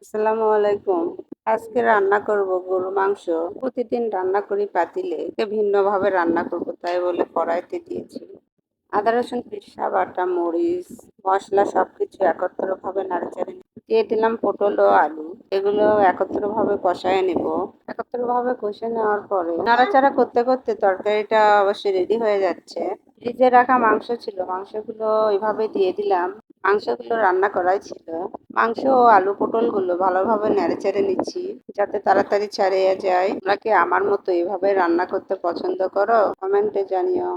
আসসালামু আলাইকুম। আজকে রান্না করব গরুর মাংস। প্রতিদিন রান্না করি পাতিলে, আজকে ভিন্নভাবে রান্না করব তাই বলে কড়াইতে দিয়েছি। আদা রসুন পিসা বাটা মরিচ মশলা সবকিছু একত্রভাবে নাড়াচাড়া দিয়ে দিলাম পটল ও আলু। এগুলো একত্রভাবে কষায় নেব। একত্রভাবে কষে নেওয়ার পরে নাড়াচাড়া করতে করতে তরকারিটা অবশ্যই রেডি হয়ে যাচ্ছে। ফ্রিজে রাখা মাংস ছিল, মাংসগুলো এভাবে দিয়ে দিলাম। মাংসগুলো রান্না করাই ছিল। মাংস ও আলু পটলগুলো ভালোভাবে নেড়েচেড়ে নিচ্ছি যাতে তাড়াতাড়ি ছাড়িয়ে যায়। তোমরা কি আমার মতো এভাবে রান্না করতে পছন্দ করো? কমেন্টে জানিও।